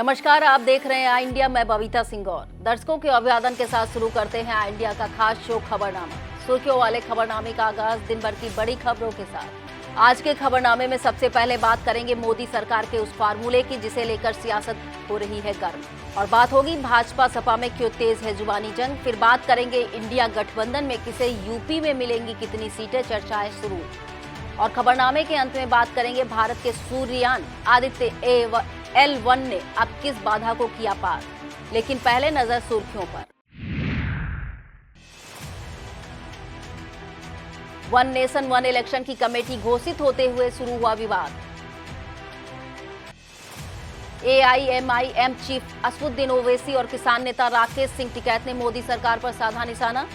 नमस्कार, आप देख रहे हैं आई इंडिया। मैं बबीता सिंह और दर्शकों के अभिवादन के साथ शुरू करते हैं आई इंडिया का खास शो खबरनामा। सुर्खियों वाले खबरनामे का आगाज दिन भर की बड़ी खबरों के साथ। आज के खबरनामे में सबसे पहले बात करेंगे मोदी सरकार के उस फार्मूले की जिसे लेकर सियासत हो रही है गर्म, और बात होगी भाजपा सपा में क्यों तेज है जुबानी जंग। फिर बात करेंगे इंडिया गठबंधन में किसे यूपी में मिलेंगी कितनी सीटें, चर्चाएं शुरू। और खबरनामे के अंत में बात करेंगे भारत के सूर्ययान आदित्य L1 ने अब किस बाधा को किया पार। लेकिन पहले नजर सुर्खियों पर। वन नेशन वन इलेक्शन की कमेटी घोषित होते हुए शुरू हुआ विवाद। AIMIM चीफ असदुद्दीन ओवैसी और किसान नेता राकेश सिंह टिकैत ने मोदी सरकार पर साधा निशाना।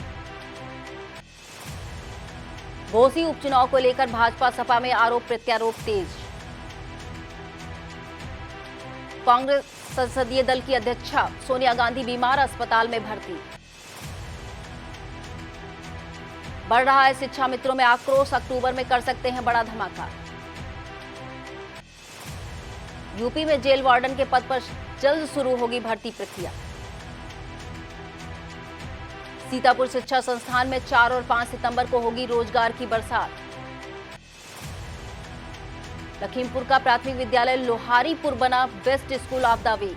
घोसी उपचुनाव को लेकर भाजपा सपा में आरोप प्रत्यारोप तेज। कांग्रेस संसदीय दल की अध्यक्षा सोनिया गांधी बीमार, अस्पताल में भर्ती। बढ़ रहा है शिक्षा मित्रों में आक्रोश, अक्टूबर में कर सकते हैं बड़ा धमाका। यूपी में जेल वार्डन के पद पर जल्द शुरू होगी भर्ती प्रक्रिया। सीतापुर शिक्षा संस्थान में 4 और 5 सितंबर को होगी रोजगार की बरसात। लखीमपुर का प्राथमिक विद्यालय लोहारीपुर बना best school of the week.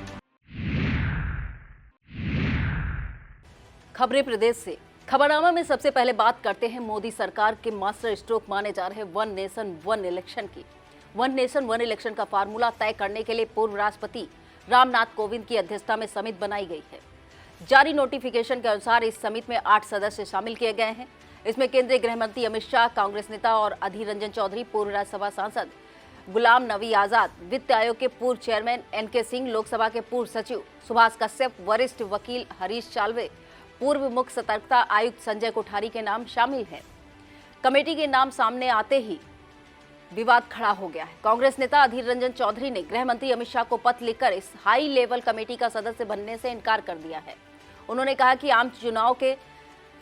खबरें प्रदेश से। खबरनामा में सबसे पहले बात करते हैं मोदी सरकार के मास्टर स्ट्रोक माने जा रहे वन नेशन वन इलेक्शन की। वन नेशन वन इलेक्शन का फार्मूला तय करने के लिए पूर्व राष्ट्रपति रामनाथ कोविंद की अध्यक्षता में समिति बनाई गई है। जारी नोटिफिकेशन के अनुसार इस समिति में 8 सदस्य शामिल किए गए हैं। इसमें केंद्रीय गृह मंत्री अमित शाह, कांग्रेस नेता और अधीर रंजन चौधरी, पूर्व राज्यसभा सांसद गुलाम नबी आजाद, वित्त आयोग के पूर्व चेयरमैन NK सिंह, लोकसभा के पूर्व सचिव सुभाष कश्यप, वरिष्ठ वकील हरीश चालवे, पूर्व मुख्य सतर्कता आयुक्त संजय कोठारी के नाम शामिल हैं। कमेटी के नाम सामने आते ही विवाद खड़ा हो गया है। कांग्रेस नेता अधीर रंजन चौधरी ने गृह मंत्री अमित शाह को पत्र लिखकर इस हाई लेवल कमेटी का सदस्य बनने से इनकार कर दिया है। उन्होंने कहा कि आम चुनाव के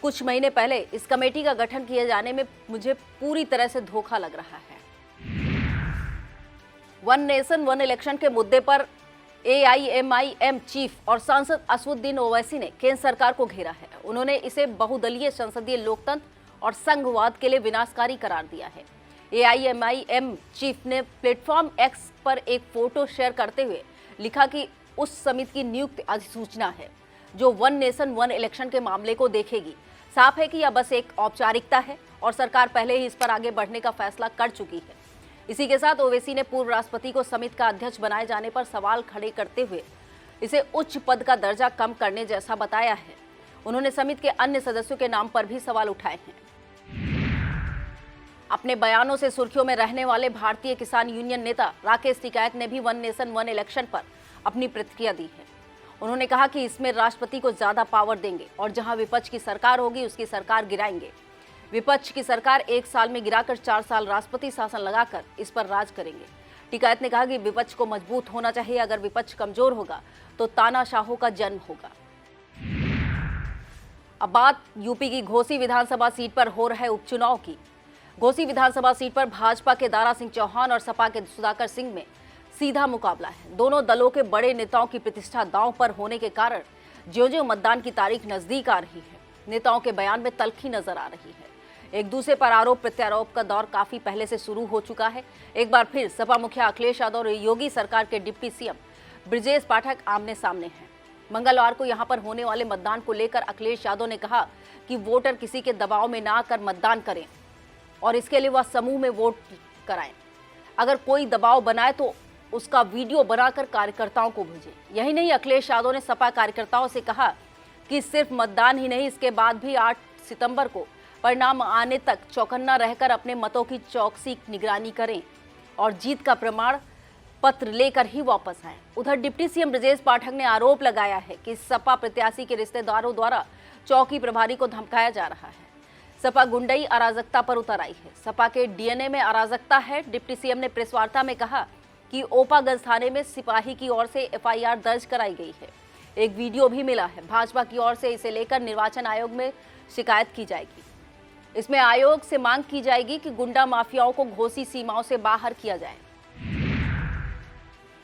कुछ महीने पहले इस कमेटी का गठन किए जाने में मुझे पूरी तरह से धोखा लग रहा है। वन नेशन वन इलेक्शन के मुद्दे पर AIMIM चीफ और सांसद असदुद्दीन ओवैसी ने केंद्र सरकार को घेरा है। उन्होंने इसे बहुदलीय संसदीय लोकतंत्र और संघवाद के लिए विनाशकारी करार दिया है। AIMIM चीफ ने प्लेटफॉर्म X पर एक फोटो शेयर करते हुए लिखा कि उस समिति की नियुक्ति अधिसूचना है जो वन नेशन वन इलेक्शन के मामले को देखेगी। साफ है कि यह बस एक औपचारिकता है और सरकार पहले ही इस पर आगे बढ़ने का फैसला कर चुकी है। इसी के साथ ओवैसी ने पूर्व राष्ट्रपति को समिति का अध्यक्ष बनाए जाने पर सवाल खड़े करते हुए इसे उच्च पद का दर्जा कम करने जैसा बताया है। उन्होंने समिति के अन्य सदस्यों के नाम पर भी सवाल उठाए हैं। अपने बयानों से सुर्खियों में रहने वाले भारतीय किसान यूनियन नेता राकेश टिकैत ने भी वन नेशन वन इलेक्शन पर अपनी प्रतिक्रिया दी है। उन्होंने कहा कि इसमें राष्ट्रपति को ज्यादा पावर देंगे और जहां विपक्ष की सरकार होगी उसकी सरकार गिराएंगे। विपक्ष की सरकार 1 साल में गिराकर 4 साल राष्ट्रपति शासन लगाकर इस पर राज करेंगे। टिकैत ने कहा कि विपक्ष को मजबूत होना चाहिए, अगर विपक्ष कमजोर होगा तो तानाशाहों का जन्म होगा। अब बात यूपी की घोसी विधानसभा सीट पर हो रहे उपचुनाव की। घोसी विधानसभा सीट पर भाजपा के दारा सिंह चौहान और सपा के सुधाकर सिंह में सीधा मुकाबला है। दोनों दलों के बड़े नेताओं की प्रतिष्ठा दांव पर होने के कारण ज्यों-ज्यों मतदान की तारीख नजदीक आ रही है, नेताओं के बयान में तल्खी नजर आ रही है। एक दूसरे पर आरोप प्रत्यारोप का दौर काफी पहले से शुरू हो चुका है। एक बार फिर सपा मुखिया अखिलेश यादव और योगी सरकार के डिप्टी CM ब्रजेश पाठक आमने सामने हैं। मंगलवार को यहां पर होने वाले मतदान को लेकर अखिलेश यादव ने कहा कि वोटर किसी के दबाव में ना आकर मतदान करें और इसके लिए वह समूह में वोट कराएं। अगर कोई दबाव बनाए तो उसका वीडियो बनाकर कार्यकर्ताओं को भेजें। यही नहीं, अखिलेश यादव ने सपा कार्यकर्ताओं से कहा कि सिर्फ मतदान ही नहीं, इसके बाद भी 8 सितंबर को परिणाम आने तक चौकन्ना रहकर अपने मतों की चौकसी निगरानी करें और जीत का प्रमाण पत्र लेकर ही वापस आएं। उधर डिप्टी CM ब्रजेश पाठक ने आरोप लगाया है कि सपा प्रत्याशी के रिश्तेदारों द्वारा चौकी प्रभारी को धमकाया जा रहा है। सपा गुंडई अराजकता पर उतर आई है। सपा के DNA में अराजकता है। डिप्टी CM ने प्रेस वार्ता में कहा कि ओपागंज थाने में सिपाही की ओर से FIR दर्ज कराई गई है। एक वीडियो भी मिला है। भाजपा की ओर से इसे लेकर निर्वाचन आयोग में शिकायत की जाएगी। इसमें आयोग से मांग की जाएगी कि गुंडा माफियाओं को घोसी सीमाओं से बाहर किया जाए।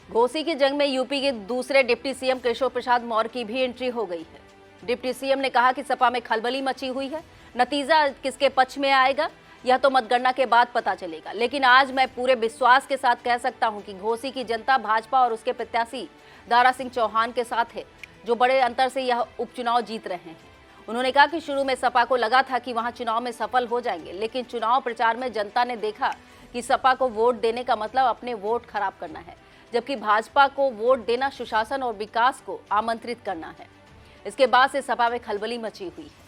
घोसी की जंग में यूपी के दूसरे डिप्टी सीएम केशव प्रसाद मौर्य की भी एंट्री हो गई है। डिप्टी सीएम ने कहा कि सपा में खलबली मची हुई है, नतीजा किसके पक्ष में आएगा यह तो मतगणना के बाद पता चलेगा, लेकिन आज मैं पूरे विश्वास के साथ कह सकता हूं कि घोसी की जनता भाजपा और उसके प्रत्याशी दारा सिंह चौहान के साथ है, जो बड़े अंतर से यह उपचुनाव जीत रहे हैं। उन्होंने कहा कि शुरू में सपा को लगा था कि वहां चुनाव में सफल हो जाएंगे, लेकिन चुनाव प्रचार में जनता ने देखा कि सपा को वोट देने का मतलब अपने वोट खराब करना है, जबकि भाजपा को वोट देना सुशासन और विकास को आमंत्रित करना है। इसके बाद से सपा में खलबली मची हुई है।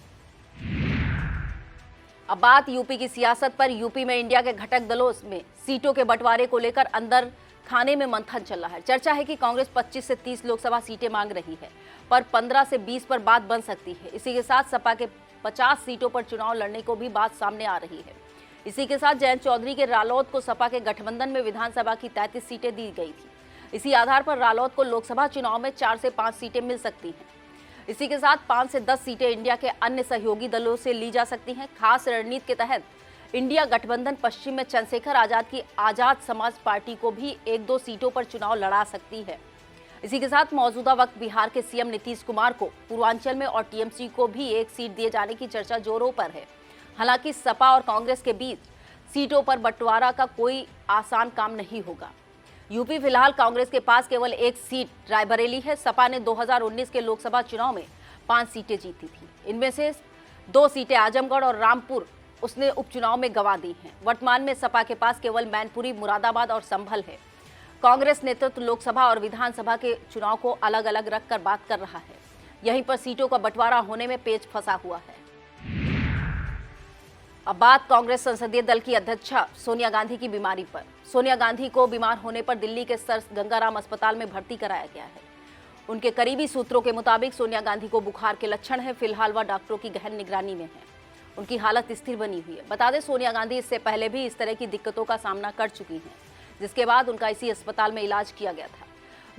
अब बात यूपी की सियासत पर। यूपी में इंडिया के घटक दलों में सीटों के बंटवारे को लेकर अंदर खाने में मंथन चल रहा है। चर्चा है कि कांग्रेस 25 से 30 लोकसभा सीटें मांग रही है, पर 15 से 20 पर बात बन सकती है। इसी के साथ सपा के 50 सीटों पर चुनाव लड़ने को भी बात सामने आ रही है। इसी के साथ जयंत चौधरी के रालोद को सपा के गठबंधन में विधानसभा की 33 सीटें दी गई थी। इसी आधार पर रालोद को लोकसभा चुनाव में 4 से 5 सीटें मिल सकती हैं। इसी के साथ 5 से 10 सीटें इंडिया के अन्य सहयोगी दलों से ली जा सकती हैं। खास रणनीति के तहत इंडिया गठबंधन पश्चिम में चंद्रशेखर आजाद की आजाद समाज पार्टी को भी 1-2 सीटों पर चुनाव लड़ा सकती है। इसी के साथ मौजूदा वक्त बिहार के सीएम नीतीश कुमार को पूर्वांचल में और टीएमसी को भी 1 सीट दिए जाने की चर्चा जोरों पर है। हालांकि सपा और कांग्रेस के बीच सीटों पर बंटवारा का कोई आसान काम नहीं होगा। यूपी फिलहाल कांग्रेस के पास केवल 1 सीट रायबरेली है। सपा ने 2019 के लोकसभा चुनाव में 5 सीटें जीती थी। इनमें से 2 सीटें आजमगढ़ और रामपुर उसने उपचुनाव में गंवा दी हैं। वर्तमान में सपा के पास केवल मैनपुरी, मुरादाबाद और संभल है। कांग्रेस नेतृत्व लोकसभा और विधानसभा के चुनाव को अलग अलग रखकर बात कर रहा है। यहीं पर सीटों का बंटवारा होने में पेच फंसा हुआ है। अब बात कांग्रेस संसदीय दल की अध्यक्षा सोनिया गांधी की बीमारी पर। सोनिया गांधी को बीमार होने पर दिल्ली के सर गंगाराम अस्पताल में भर्ती कराया गया है। उनके करीबी सूत्रों के मुताबिक सोनिया गांधी को बुखार के लक्षण हैं। फिलहाल वह डॉक्टरों की गहन निगरानी में है। उनकी हालत स्थिर बनी हुई है। बता दें, सोनिया गांधी इससे पहले भी इस तरह की दिक्कतों का सामना कर चुकी हैं, जिसके बाद उनका इसी अस्पताल में इलाज किया गया था।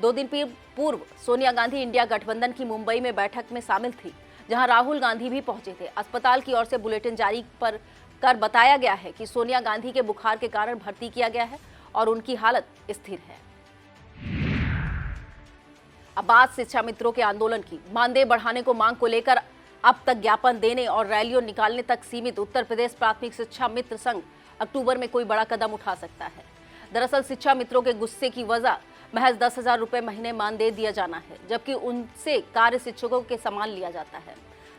2 दिन पूर्व सोनिया गांधी इंडिया गठबंधन की मुंबई में बैठक में शामिल थी, जहां राहुल गांधी भी पहुंचे थे। अस्पताल की ओर से बुलेटिन जारी कर बताया गया है कि सोनिया गांधी के बुखार के कारण भर्ती किया गया है और उनकी हालत स्थिर है। अब बात शिक्षा मित्रों के आंदोलन की। मानदेय बढ़ाने को मांग को लेकर अब तक ज्ञापन देने और रैलियों निकालने तक सीमित उत्तर प्रदेश प्राथमिक शिक्षा मित्र संघ अक्टूबर में कोई बड़ा कदम उठा सकता है। दरअसल शिक्षा मित्रों के गुस्से की वजह महज 10,000 रुपये महीने मानदेय दिया जाना है, जबकि उनसे कार्य शिक्षकों के समान लिया जाता है।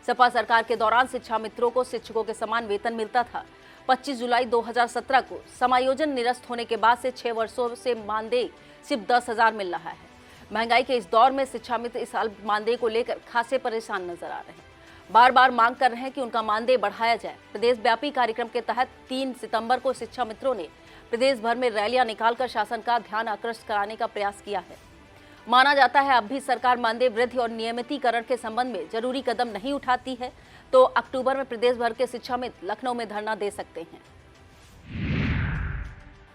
सपा सरकार के दौरान शिक्षा मित्रों को शिक्षकों के समान वेतन मिलता था। 25 जुलाई 2017 को समायोजन निरस्त होने के बाद से 6 वर्षों से मानदेय सिर्फ 10,000 मिल रहा है। महंगाई के इस दौर में शिक्षा मित्र इस साल मानदेय को लेकर खासे परेशान नजर आ रहे हैं। बार बार मांग कर रहे हैं कि उनका मानदेय बढ़ाया जाए। प्रदेश व्यापी कार्यक्रम के तहत 3 सितंबर को शिक्षा मित्रों ने प्रदेश भर में रैलियां निकालकर शासन का ध्यान आकृष्ट कराने का प्रयास किया है। माना जाता है अब भी सरकार मानदेय वृद्धि और नियमितीकरण के संबंध में जरूरी कदम नहीं उठाती है तो अक्टूबर में प्रदेश भर के शिक्षा मित्र लखनऊ में धरना दे सकते हैं।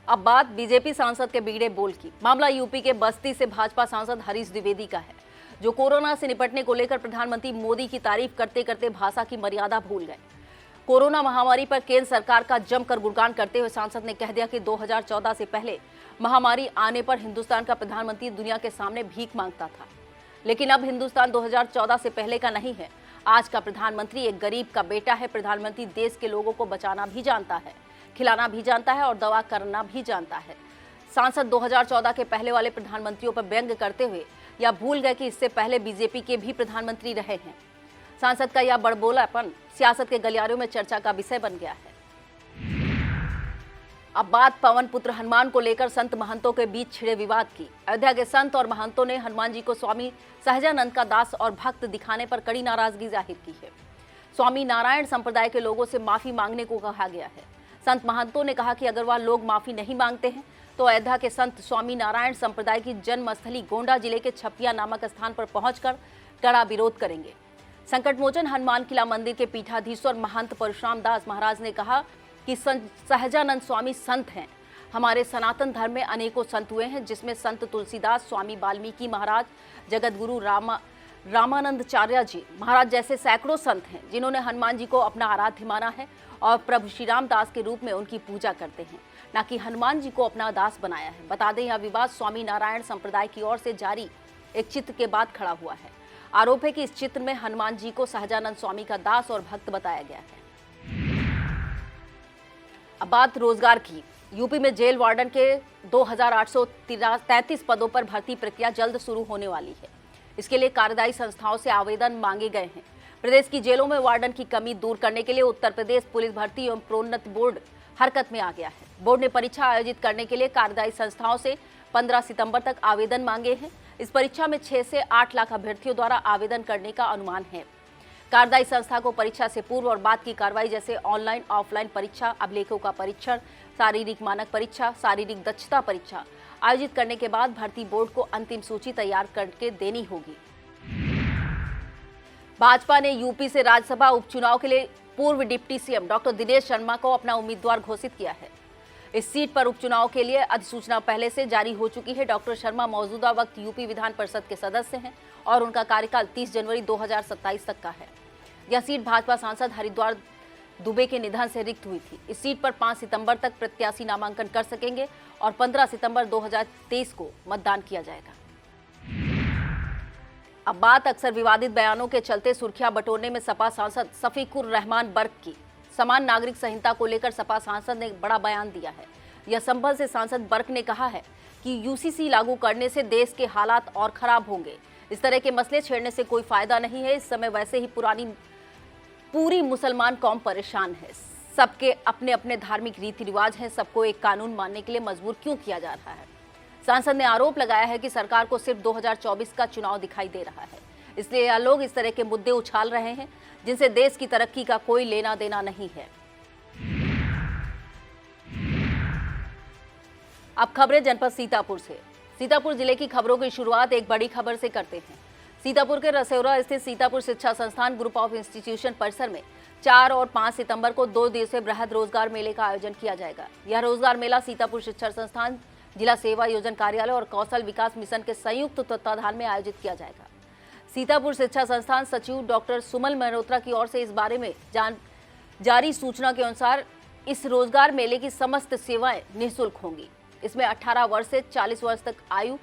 अब बात बीजेपी सांसद के बिगड़े बोल की। मामला यूपी के बस्ती से भाजपा सांसद हरीश द्विवेदी का है, जो कोरोना से निपटने को लेकर प्रधानमंत्री मोदी की तारीफ करते करते भाषा की मर्यादा भूल गए। कोरोना महामारी पर केंद्र सरकार का जमकर गुणगान करते हुए सांसद ने कह दिया कि 2014 से पहले महामारी आने पर हिंदुस्तान का प्रधानमंत्री दुनिया के सामने भीख मांगता था, लेकिन अब हिंदुस्तान 2014 से पहले का नहीं है। आज का प्रधानमंत्री एक गरीब का बेटा है। प्रधानमंत्री देश के लोगों को बचाना भी जानता है, खिलाना भी जानता है और दवा करना भी जानता है। सांसद 2014 के पहले वाले प्रधानमंत्रियों पर व्यंग करते हुए या भूल गए कि इससे पहले बीजेपी के भी प्रधानमंत्री रहे हैं। सांसद का यह बड़बोलापन सियासत के गलियारों में चर्चा का विषय बन गया है। अब बात पवन पुत्र हनुमान को लेकर संत महंतों के बीच छिड़े विवाद की। अयोध्या के संत और महंतों ने हनुमान जी को स्वामी सहजानंद का दास और भक्त दिखाने पर कड़ी नाराजगी जाहिर की है। स्वामी नारायण संप्रदाय के लोगों से माफी मांगने को कहा गया है। संत महंतों ने कहा कि अगर वह लोग माफी नहीं मांगते हैं तो अयोध्या के संत स्वामी नारायण संप्रदाय की जन्मस्थली गोंडा जिले के छपिया नामक स्थान पर पहुंचकर कड़ा विरोध करेंगे। संकटमोचन हनुमान किला मंदिर के पीठाधीश्वर महंत परशुराम दास महाराज ने कहा कि सहजानंद स्वामी संत हैं। हमारे सनातन धर्म में अनेकों संत हुए हैं, जिसमें संत तुलसीदास, स्वामी वाल्मीकि महाराज, जगत गुरु रामानंदचार्य जी महाराज जैसे सैकड़ों संत हैं, जिन्होंने हनुमान जी को अपना आराध्य माना है और प्रभु श्री रामदास के रूप में उनकी पूजा करते हैं। न कि हनुमान जी को अपना दास बनाया है। बता दें, यह विवाद स्वामी नारायण संप्रदाय की ओर से जारी एक चित्र के बाद खड़ा हुआ है। आरोप है कि इस चित्र में हनुमान जी को सहजानंद स्वामी का दास और भक्त बताया गया है। अब बात रोजगार की। यूपी में जेल वार्डन के 2833 पदों पर भर्ती प्रक्रिया जल्द शुरू होने वाली है। इसके लिए कार्यदायी संस्थाओं से आवेदन मांगे गए हैं। प्रदेश की जेलों में वार्डन की कमी दूर करने के लिए उत्तर प्रदेश पुलिस भर्ती एवं प्रोन्नत बोर्ड हरकत में आ गया है। बोर्ड ने परीक्षा आयोजित करने के लिए कार्यदायी संस्थाओं से 15 सितंबर तक आवेदन मांगे हैं। इस परीक्षा में 6 से 8 लाख अभ्यर्थियों द्वारा आवेदन करने का अनुमान है। कार्यदायी संस्था को परीक्षा से पूर्व और बाद की कार्रवाई जैसे ऑनलाइन ऑफलाइन परीक्षा, अभिलेखों का परीक्षण, शारीरिक मानक परीक्षा, शारीरिक दक्षता परीक्षा आयोजित करने के बाद भर्ती बोर्ड को अंतिम सूची तैयार करके देनी होगी। भाजपा ने यूपी से राज्यसभा उपचुनाव के लिए पूर्व deputy CM doctor Dinesh Sharma को अपना उम्मीदवार घोषित किया है। इस सीट पर उपचुनाव के लिए अधिसूचना पहले से जारी हो चुकी है। डॉक्टर शर्मा मौजूदा वक्त यूपी विधान परिषद के सदस्य हैं और उनका कार्यकाल 30 जनवरी 2027 तक का है। यह सीट भाजपा सांसद हरिद्वार दुबे के निधन से रिक्त हुई थी। इस सीट पर 5 सितंबर तक प्रत्याशी नामांकन कर सकेंगे और 15 सितंबर 2023 को मतदान किया जाएगा। अब बात अक्सर विवादित बयानों के चलते सुर्खियां बटोरने में सपा सांसद शफीकुर रहमान बर्क की। समान नागरिक संहिता को लेकर सपा सांसद ने बड़ा बयान दिया है। यह संभल से सांसद बर्क ने कहा है कि यूसीसी लागू करने से देश के हालात और खराब होंगे। इस तरह के मसले छेड़ने से कोई फायदा नहीं है। इस समय वैसे ही पूरी मुसलमान कौम परेशान है। सबके अपने अपने धार्मिक रीति रिवाज हैं। सबको एक कानून मानने के लिए मजबूर क्यों किया जा रहा है। सांसद ने आरोप लगाया है कि सरकार को सिर्फ 2024 का चुनाव दिखाई दे रहा है, इसलिए यह लोग इस तरह के मुद्दे उछाल रहे हैं जिनसे देश की तरक्की का कोई लेना देना नहीं है। अब खबरें जनपद सीतापुर से। सीतापुर जिले की खबरों की शुरुआत एक बड़ी खबर से करते हैं। सीतापुर के रसेौरा स्थित सीतापुर शिक्षा संस्थान ग्रुप ऑफ इंस्टीट्यूशन परिसर में 4 और 5 सितंबर को 2 दिवसीय बृहद रोजगार मेले का आयोजन किया जाएगा। यह रोजगार मेला सीतापुर शिक्षा संस्थान, जिला सेवा योजन कार्यालय और कौशल विकास मिशन के संयुक्त तत्वाधान में आयोजित किया जाएगा। सीतापुर शिक्षा संस्थान सचिव डॉक्टर सुमल मल्होत्रा की ओर से इस बारे में जारी सूचना के अनुसार इस रोजगार मेले की समस्त सेवाएं निःशुल्क होंगी। इसमें 18 वर्ष से 40 वर्ष तक आयु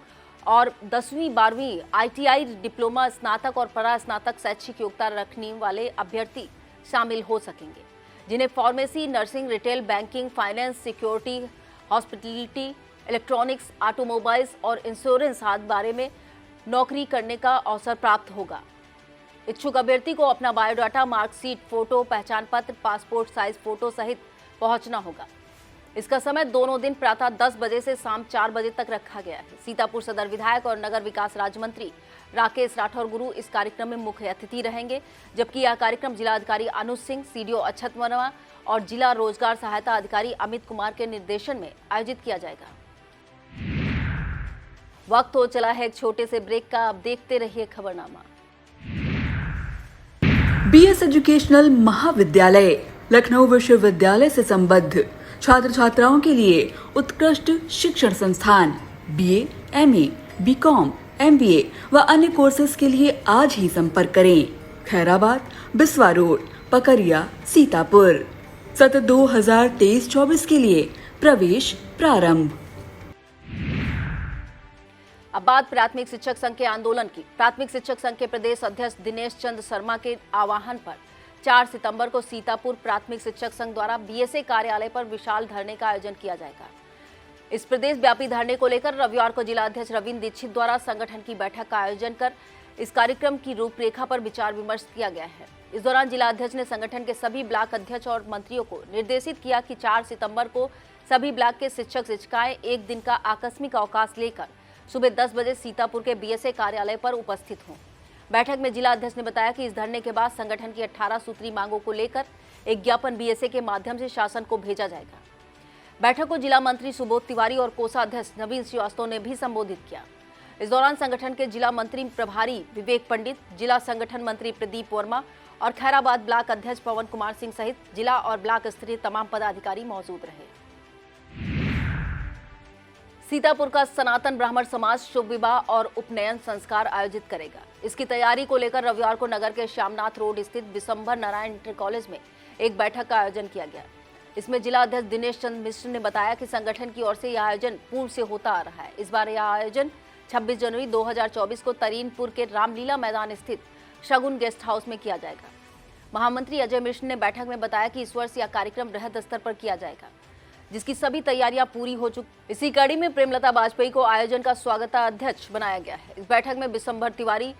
और 10वीं 12वीं ITI डिप्लोमा, स्नातक और परास्नातक शैक्षिक योग्यता रखने वाले अभ्यर्थी शामिल हो सकेंगे, जिन्हें pharmacy, nursing, retail, banking, finance, security, hospitality, electronics, automobiles और इंश्योरेंस आदि बारे में नौकरी करने का अवसर प्राप्त होगा। इच्छुक अभ्यर्थी को अपना बायोडाटा, मार्कशीट, फोटो, पहचान पत्र, पासपोर्ट साइज फोटो सहित पहुंचना होगा। इसका समय दोनों दिन प्रातः 10 बजे से शाम 4 बजे तक रखा गया है। सीतापुर सदर विधायक और नगर विकास राज्य मंत्री राकेश राठौर गुरु इस कार्यक्रम में मुख्य अतिथि रहेंगे, जबकि यह कार्यक्रम जिलाधिकारी अनुज सिंह, CDO अक्षत वर्मा और जिला रोजगार सहायता अधिकारी अमित कुमार के निर्देशन में आयोजित किया जाएगा। वक्त हो चला है एक छोटे से ब्रेक का। अब देखते रहिए खबरनामा। BS एजुकेशनल महाविद्यालय लखनऊ विश्वविद्यालय से संबद्ध छात्र छात्राओं के लिए उत्कृष्ट शिक्षण संस्थान BA, MA, BCom, MBA व अन्य कोर्सेज के लिए आज ही संपर्क करें। खैराबाद, बिस्वा रोड, पकरिया, सीतापुर। सत्र 2023-24 के लिए प्रवेश प्रारंभ। अब बात प्राथमिक शिक्षक संघ के आंदोलन की। प्राथमिक शिक्षक संघ के प्रदेश अध्यक्ष दिनेश चंद्र शर्मा के आह्वान पर 4 सितंबर को सीतापुर प्राथमिक शिक्षक संघ द्वारा BSA कार्यालय पर विशाल धरने का आयोजन किया जाएगा। इस प्रदेश व्यापी धरने को लेकर रविवार को जिला अध्यक्ष रविंद्र दीक्षित द्वारा संगठन की बैठक का आयोजन कर इस कार्यक्रम की रूपरेखा पर विचार विमर्श किया गया है। इस दौरान जिला अध्यक्ष ने संगठन के सभी ब्लॉक अध्यक्ष और मंत्रियों को निर्देशित किया कि 4 सितंबर को सभी ब्लॉक के शिक्षक शिक्षिकाएं एक दिन का आकस्मिक अवकाश लेकर सुबह 10 बजे सीतापुर के BSA कार्यालय पर उपस्थित हों। बैठक में जिला अध्यक्ष ने बताया कि इस धरने के बाद संगठन की 18 सूत्री मांगों को लेकर एक ज्ञापन BSA के माध्यम से शासन को भेजा जाएगा। बैठक को जिला मंत्री सुबोध तिवारी और कोषाध्यक्ष नवीन श्रीवास्तव ने भी संबोधित किया। इस दौरान संगठन के जिला मंत्री प्रभारी विवेक पंडित, जिला संगठन मंत्री प्रदीप वर्मा और खैराबाद ब्लॉक अध्यक्ष पवन कुमार सिंह सहित जिला और ब्लॉक स्तरीय तमाम पदाधिकारी मौजूद रहे। सीतापुर का सनातन ब्राह्मण समाज शुभ विवाह और उपनयन संस्कार आयोजित करेगा। इसकी तैयारी को लेकर रविवार को नगर के श्यामनाथ रोड स्थित विशंभर नारायण इंटर कॉलेज में एक बैठक का आयोजन किया गया। इसमें जिला अध्यक्ष दिनेश चंद्र मिश्र ने बताया कि संगठन की ओर से यह आयोजन पूर्व से होता आ रहा है। इस बार यह आयोजन 26 जनवरी 2024 को तरीनपुर के रामलीला मैदान स्थित शगुन गेस्ट हाउस में किया जाएगा। महामंत्री अजय मिश्र ने बैठक में बताया कि इस वर्ष यह कार्यक्रम बृहद स्तर पर किया जाएगा, जिसकी सभी तैयारियां पूरी हो चुकी। इसी कड़ी में प्रेमलता वाजपेयी को आयोजन का स्वागताध्यक्ष बनाया गया है। इस बैठक में विशंभर तिवारी,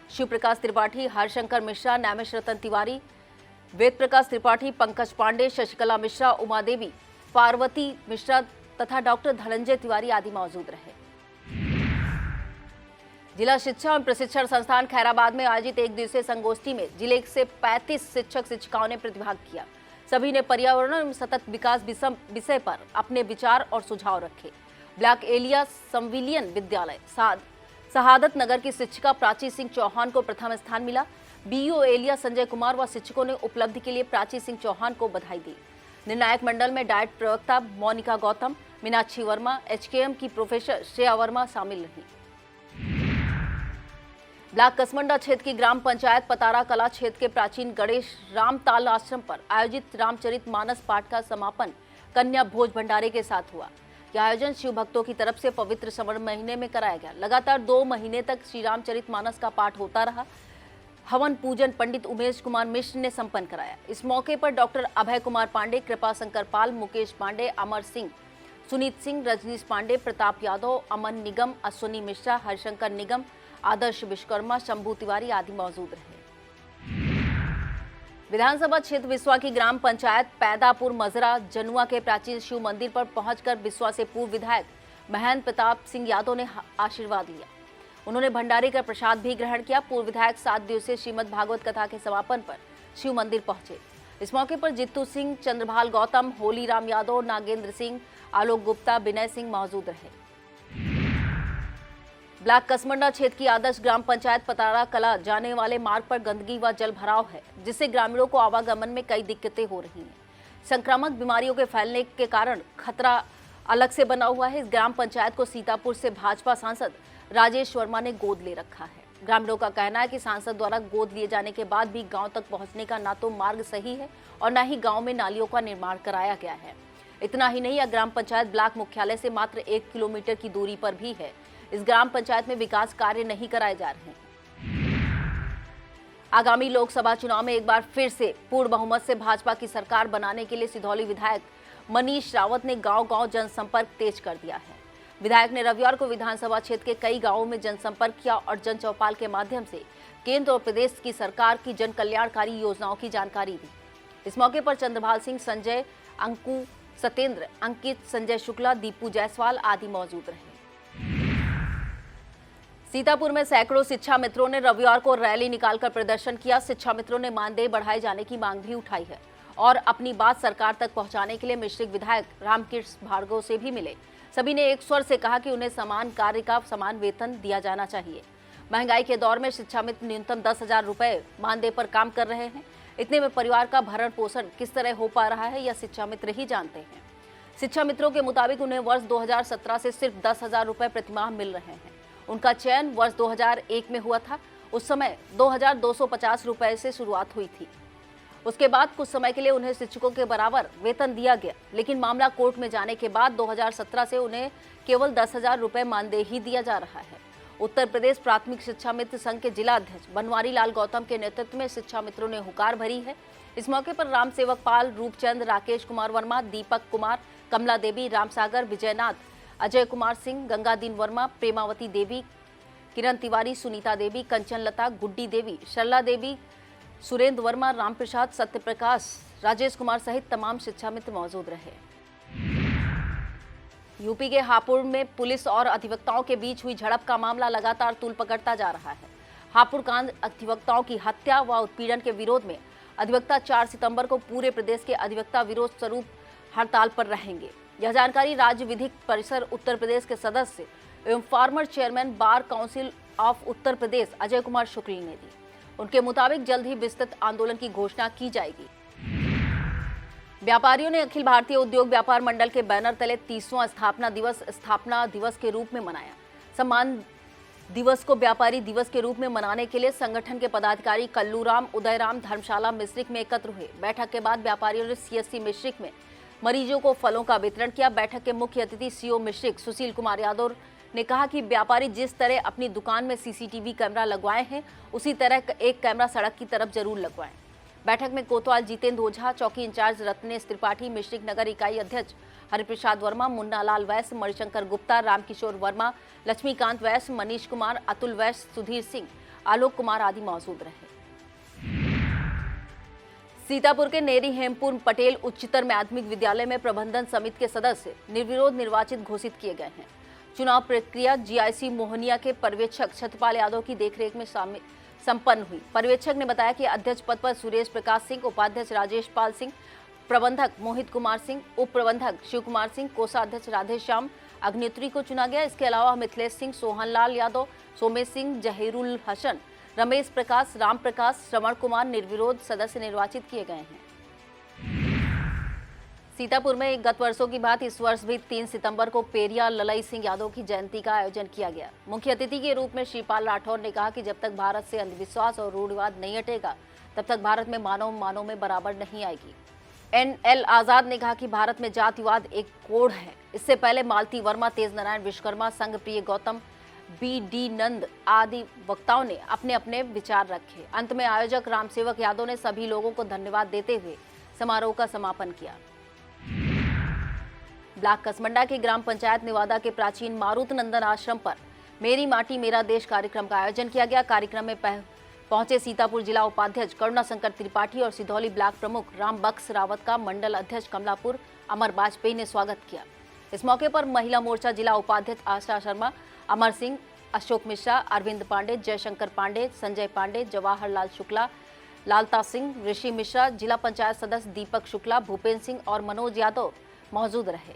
शिव प्रकाश त्रिपाठी, हरशंकर मिश्रा, नैमिष रतन तिवारी, वेद प्रकाश त्रिपाठी, पंकज पांडे, शशिकला मिश्रा, उमा देवी, पार्वती मिश्रा तथा डॉक्टर धनंजय तिवारी आदि मौजूद रहे। जिला शिक्षा और प्रशिक्षण संस्थान खैराबाद में आयोजित एक दिवसीय संगोष्ठी में जिले से 35 शिक्षक शिक्षिकाओं ने प्रतिभाग किया। सभी ने पर्यावरण एवं सतत विकास विषय पर अपने विचार और सुझाव रखे। ब्लैक एलिया संविलियन विद्यालय शहादत नगर की शिक्षिका प्राची सिंह चौहान को प्रथम स्थान मिला। बीओ एलिया संजय कुमार व शिक्षकों ने उपलब्धि के लिए प्राची सिंह चौहान को बधाई दी। निर्णायक मंडल में डाइट प्रवक्ता मोनिका गौतम, मीनाक्षी वर्मा, एचकेएम की प्रोफेसर श्रेया वर्मा शामिल रही। ब्लॉक कसमंडा क्षेत्र की ग्राम पंचायत पतारा कला क्षेत्र के प्राचीन गणेश रामताल आश्रम पर आयोजित रामचरित मानस पाठ का समापन कन्या भोज भंडारे के साथ हुआ। यह आयोजन शिव भक्तों की तरफ से पवित्र श्रावण महीने में कराया गया। लगातार 2 महीने तक श्री रामचरित मानस का पाठ होता रहा। हवन पूजन पंडित उमेश कुमार मिश्र ने संपन्न कराया। इस मौके पर डॉक्टर अभय कुमार पांडे, कृपा शंकर पाल, मुकेश पांडे, अमर सिंह, सुनीत सिंह, रजनीश पांडे, प्रताप यादव, अमन निगम, अश्विनी मिश्रा, हरिशंकर निगम, आदर्श विश्वकर्मा, शंभू तिवारी आदि मौजूद रहे। विधानसभा क्षेत्र बिस्वा की ग्राम पंचायत पैदापुर मजरा जनुआ के प्राचीन शिव मंदिर पर पहुंचकर बिस्वा से पूर्व विधायक महेंद्र प्रताप सिंह यादव ने आशीर्वाद लिया। उन्होंने भंडारे का प्रसाद भी ग्रहण किया। पूर्व विधायक 7 दिवसीय श्रीमद भागवत कथा के समापन पर शिव मंदिर पहुंचे। इस मौके पर जित्तू सिंह, चंद्रभाल गौतम, होली राम यादव, नागेंद्र सिंह, आलोक गुप्ता, विनय सिंह मौजूद रहे। ब्लॉक कसमंडा क्षेत्र की आदर्श ग्राम पंचायत पतारा कला जाने वाले मार्ग पर गंदगी व जल भराव है, जिससे ग्रामीणों को आवागमन में कई दिक्कतें हो रही हैं। संक्रामक बीमारियों के फैलने के कारण खतरा अलग से बना हुआ है। इस ग्राम पंचायत को सीतापुर से भाजपा सांसद राजेश वर्मा ने गोद ले रखा है। ग्रामीणों का कहना है कि सांसद द्वारा गोद लिए जाने के बाद भी गांव तक पहुंचने का ना तो मार्ग सही है और न ही गांव में नालियों का निर्माण कराया गया है। इतना ही नहीं, यह ग्राम पंचायत ब्लॉक मुख्यालय से मात्र 1 किलोमीटर की दूरी पर भी है। इस ग्राम पंचायत में विकास कार्य नहीं कराए जा रहे हैं। आगामी लोकसभा चुनाव में एक बार फिर से पूर्ण बहुमत से भाजपा की सरकार बनाने के लिए सिधौली विधायक मनीष रावत ने गांव-गांव जनसंपर्क तेज कर दिया है। विधायक ने रविवार को विधानसभा क्षेत्र के कई गांवों में जनसंपर्क किया और जन चौपाल के माध्यम से केंद्र और प्रदेश की सरकार की जन कल्याणकारी योजनाओं की जानकारी दी। इस मौके पर चंद्रभाल सिंह, संजय, अंकु, सत्येंद्र, अंकित, संजय शुक्ला, दीपू जायसवाल आदि मौजूद रहे। सीतापुर में सैकड़ों शिक्षा मित्रों ने रविवार को रैली निकालकर प्रदर्शन किया। शिक्षा मित्रों ने मानदेय बढ़ाए जाने की मांग भी उठाई है और अपनी बात सरकार तक पहुंचाने के लिए मिश्रिक विधायक रामकृष्ण भार्गव से भी मिले। सभी ने एक स्वर से कहा कि उन्हें समान कार्य का समान वेतन दिया जाना चाहिए। महंगाई के दौर में शिक्षा मित्र न्यूनतम 10,000 रुपए मानदेय पर काम कर रहे हैं। इतने में परिवार का भरण पोषण किस तरह हो पा रहा है, यह शिक्षा मित्र ही जानते हैं। शिक्षा मित्रों के मुताबिक उन्हें वर्ष 2017 से सिर्फ 10,000 रुपए प्रतिमाह मिल रहे हैं। उनका चयन वर्ष 2001 में हुआ था। उस समय 2,250 रुपए से शुरुआत हुई थी। उसके बाद कुछ समय के लिए उन्हें शिक्षकों के बराबर वेतन दिया गया, लेकिन मामला कोर्ट में जाने के बाद 2017 से उन्हें केवल 10,000 रुपए मानदेय ही दिया जा रहा है। उत्तर प्रदेश प्राथमिक शिक्षा मित्र संघ के जिला अध्यक्ष बनवारी लाल गौतम के नेतृत्व में शिक्षा मित्रों ने हुकार भरी है। इस मौके पर राम सेवक पाल, रूपचंद, राकेश कुमार वर्मा, दीपक कुमार, कमला देवी, रामसागर, विजयनाथ, अजय कुमार सिंह, गंगादीन वर्मा, प्रेमावती देवी, किरण तिवारी, सुनीता देवी, कंचन लता, गुड्डी देवी, शरला देवी, सुरेंद्र वर्मा, रामप्रसाद, सत्यप्रकाश, राजेश कुमार सहित तमाम शिक्षा मित्र मौजूद रहे। यूपी के हापुड़ में पुलिस और अधिवक्ताओं के बीच हुई झड़प का मामला लगातार तूल पकड़ता जा रहा है। हापुड़ कांड अधिवक्ताओं की हत्या व उत्पीड़न के विरोध में अधिवक्ता 4 सितंबर को पूरे प्रदेश के अधिवक्ता विरोध स्वरूप हड़ताल पर रहेंगे। यह जानकारी राज्य विधिक परिषद उत्तर प्रदेश के सदस्य एवं former chairman bar council of Uttar Pradesh Ajay Kumar Shukla ने दी। उनके मुताबिक जल्द ही विस्तृत आंदोलन की घोषणा की जाएगी। व्यापारियों ने अखिल भारतीय उद्योग व्यापार मंडल के बैनर तले 30वां स्थापना दिवस के रूप में मनाया। सम्मान दिवस को व्यापारी दिवस के रूप में मनाने के लिए संगठन के पदाधिकारी कल्लूराम, उदयराम, धर्मशाला, मिश्रिक में एकत्र हुए। बैठक के बाद व्यापारियों ने CSC मिश्रिक में मरीजों को फलों का वितरण किया। बैठक के मुख्य अतिथि सीओ मिश्रिक सुशील कुमार यादव ने कहा कि व्यापारी जिस तरह अपनी दुकान में सीसीटीवी कैमरा लगवाए हैं, उसी तरह एक कैमरा सड़क की तरफ जरूर लगवाएं। बैठक में कोतवाल जितेंद्र ओझा, चौकी इंचार्ज रत्नेश त्रिपाठी, मिश्रिक नगर इकाई अध्यक्ष हरिप्रसाद वर्मा, मुन्नालाल वैश्य, मणिशंकर गुप्ता, रामकिशोर वर्मा, लक्ष्मीकांत वैश्य, मनीष कुमार, अतुल वैश्य, सुधीर सिंह, आलोक कुमार आदि मौजूद रहे। सीतापुर के नेरी हेमपुर पटेल उच्चतर माध्यमिक विद्यालय में प्रबंधन समिति के सदस्य निर्विरोध निर्वाचित घोषित किए गए हैं। चुनाव प्रक्रिया जीआईसी मोहनिया के पर्यवेक्षक छत्रपाल यादव की देखरेख में संपन्न हुई। पर्यवेक्षक ने बताया कि अध्यक्ष पद पर सुरेश प्रकाश सिंह, उपाध्यक्ष राजेश पाल सिंह, प्रबंधक मोहित कुमार सिंह, उप प्रबंधक शिव कुमार सिंह, कोषाध्यक्ष राधेश्याम अग्निहोत्री को चुना गया। इसके अलावा मिथिलेश सिंह, सोहनलाल यादव, सोमेश सिंह, जहीरुल हसन, रमेश प्रकाश, राम प्रकाश, श्रवण कुमार निर्विरोध सदस्य निर्वाचित किए गए हैं। सीतापुर में गत वर्षों की बात इस वर्ष भी 3 सितंबर को पेरिया ललई सिंह यादव की जयंती का आयोजन किया गया। मुख्य अतिथि के रूप में श्रीपाल राठौर ने कहा कि जब तक भारत से अंधविश्वास और रूढ़िवाद नहीं हटेगा, तब तक भारत में मानव में बराबर नहीं आएगी। NL आजाद ने कहा कि भारत में जातिवाद एक कोड है। इससे पहले मालती वर्मा, तेज नारायण विश्वकर्मा, संघ प्रिय गौतम, BD नंद आदि वक्ताओं ने अपने अपने विचार रखे। अंत में आयोजक रामसेवक यादव ने सभी लोगों को धन्यवाद देते हुए समारोह का समापन किया। ब्लॉक कसमंडा की ग्राम पंचायत निवादा के प्राचीन मारुत नंदन आश्रम पर मेरी माटी मेरा देश कार्यक्रम का आयोजन किया गया। कार्यक्रम में पहुंचे सीतापुर जिला उपाध्यक्ष करुणा शंकर त्रिपाठी और सिधौली ब्लॉक प्रमुख राम बक्स रावत का मंडल अध्यक्ष कमलापुर अमर वाजपेयी ने स्वागत किया। इस मौके पर महिला मोर्चा जिला उपाध्यक्ष आशा शर्मा, अमर सिंह, अशोक मिश्रा, अरविंद पांडे, जयशंकर पांडे, संजय पांडे, जवाहरलाल शुक्ला, लालता सिंह, ऋषि मिश्रा, जिला पंचायत सदस्य दीपक शुक्ला, भूपेन्द्र सिंह और मनोज यादव मौजूद रहे।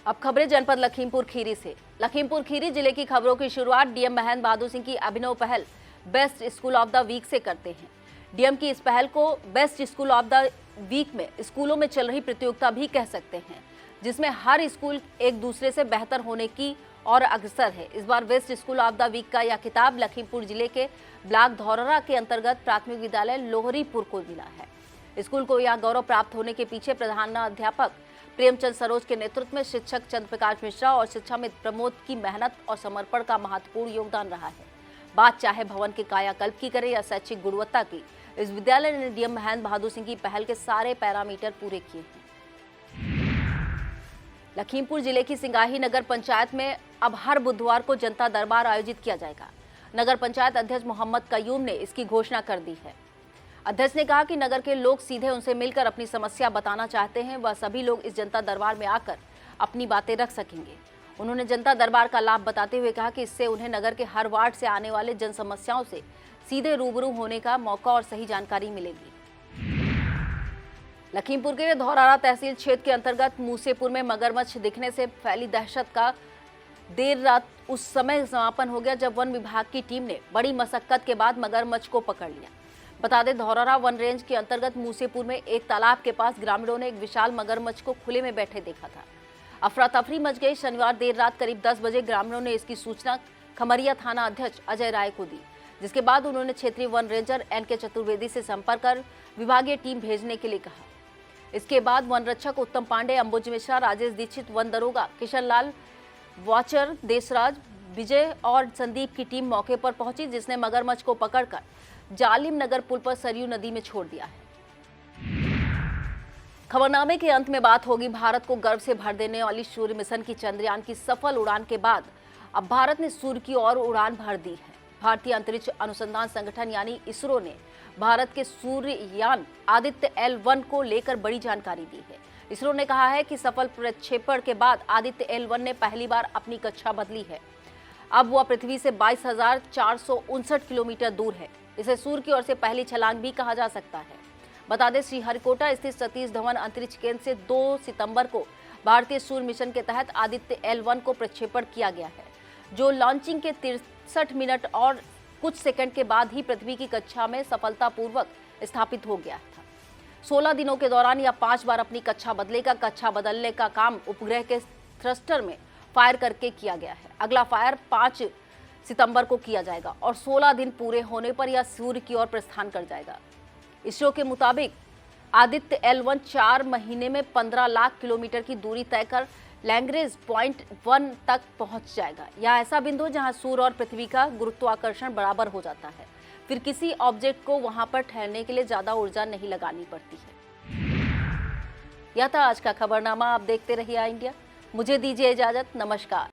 अब खबरें जनपद लखीमपुर खीरी से। लखीमपुर खीरी जिले की खबरों की शुरुआत डीएम महेंद्र बहादुर सिंह की अभिनव पहल best school of the week से करते हैं। डीएम की इस पहल को best school of the week में स्कूलों में चल रही प्रतियोगिता भी कह सकते हैं, जिसमें हर स्कूल एक दूसरे से बेहतर होने की और अग्रसर है। इस बार best school of the week का यह खिताब लखीमपुर जिले के ब्लॉक धौरहरा के अंतर्गत प्राथमिक विद्यालय लोहरीपुर को मिला है। स्कूल को यह गौरव प्राप्त होने के पीछे प्रधानाध्यापक प्रेमचंद सरोज के नेतृत्व में शिक्षक चंद्र प्रकाश मिश्रा और शिक्षा मित्र प्रमोद की मेहनत और समर्पण का महत्वपूर्ण योगदान रहा है। बात चाहे भवन के कायाकल्प की करे या शैक्षिक गुणवत्ता की, इस विद्यालय ने डीएम महेंद्र बहादुर सिंह की पहल के सारे पैरामीटर पूरे किए हैं। लखीमपुर जिले की सिंगाही नगर पंचायत में अब हर बुधवार को जनता दरबार आयोजित किया जाएगा। नगर पंचायत अध्यक्ष मोहम्मद कयूम ने इसकी घोषणा कर दी है। अध्यक्ष ने कहा कि नगर के लोग सीधे उनसे मिलकर अपनी समस्या बताना चाहते हैं, वह सभी लोग इस जनता दरबार में आकर अपनी बातें रख सकेंगे। उन्होंने जनता दरबार का लाभ बताते हुए कहा कि इससे उन्हें नगर के हर वार्ड से आने वाले जन समस्याओं से सीधे रूबरू होने का मौका और सही जानकारी मिलेगी। लखीमपुर के धौरहरा तहसील क्षेत्र के अंतर्गत मूसेपुर में मगरमच्छ दिखने से फैली दहशत का देर रात उस समय समापन हो गया जब वन विभाग की टीम ने बड़ी मशक्कत के बाद मगरमच्छ को पकड़ लिया। बता दें, धौरहरा वन रेंज के अंतर्गत मूसेपुर में एक तालाब के पास ग्रामीणों ने एक विशाल मगरमच्छ को खुले में बैठे देखा था। अफरा तफरी मच गई। शनिवार देर रात करीब 10 बजे ग्रामीणों ने इसकी सूचना खमरिया थाना अध्यक्ष अजय राय को दी, जिसके बाद उन्होंने क्षेत्रीय वन रेंजर NK चतुर्वेदी से संपर्क कर विभागीय टीम भेजने के लिए कहा। इसके बाद वन रक्षक उत्तम पांडे, अंबुज मिश्रा, राजेश दीक्षित, वन दरोगा किशन लाल, वॉचर देशराज, विजय और संदीप की टीम मौके पर पहुंची, जिसने मगरमच्छ को पकड़कर जालिम नगर पुल पर सरयू नदी में छोड़ दिया है। खबरनामे के अंत में बात होगी भारत को गर्व से भर देने वाली सूर्य मिशन की चंद्रयान की सफल उड़ान के बाद अब भारत ने सूर्य की ओर उड़ान भर दी है। भारतीय अंतरिक्ष अनुसंधान संगठन यानी इसरो ने भारत के सूर्ययान आदित्य L1 को लेकर बड़ी जानकारी दी है। इसरो ने कहा है कि सफल प्रक्षेपण के बाद आदित्य L1 ने पहली बार अपनी कक्षा बदली है। अब वह पृथ्वी से 22,459 किलोमीटर दूर है। इसे सूर्य की ओर से पहली छलांग भी कहा जा सकता है। बता दें, श्रीहरिकोटा स्थित सतीश धवन अंतरिक्ष केंद्र से 2 सितंबर को भारतीय सूर्य मिशन के तहत आदित्य L1 को प्रक्षेपण किया गया है, जो लॉन्चिंग के 63 मिनट और कुछ सेकंड के बाद ही पृथ्वी की कक्षा में सफलतापूर्वक स्थापित हो गया था। 16 दिनों के दौरान यह 5 बार अपनी कक्षा बदलेगा। कक्षा बदलने का काम उपग्रह के थ्रस्टर में फायर करके किया गया है। अगला फायर 5 सितंबर को किया जाएगा और 16 दिन पूरे होने पर यह सूर्य की ओर प्रस्थान कर जाएगा। इसरो के मुताबिक आदित्य L1 4 महीने में 15 लाख किलोमीटर की दूरी तय कर लैग्रेंज पॉइंट 1 तक पहुंच जाएगा। यह ऐसा बिंदु जहां सूर्य और पृथ्वी का गुरुत्वाकर्षण बराबर हो जाता है। फिर किसी ऑब्जेक्ट को वहां पर ठहरने के लिए ज्यादा ऊर्जा नहीं लगानी पड़ती है। यह था आज का खबरनामा। आप देखते रहिए इंडिया। मुझे दीजिए इजाजत। नमस्कार।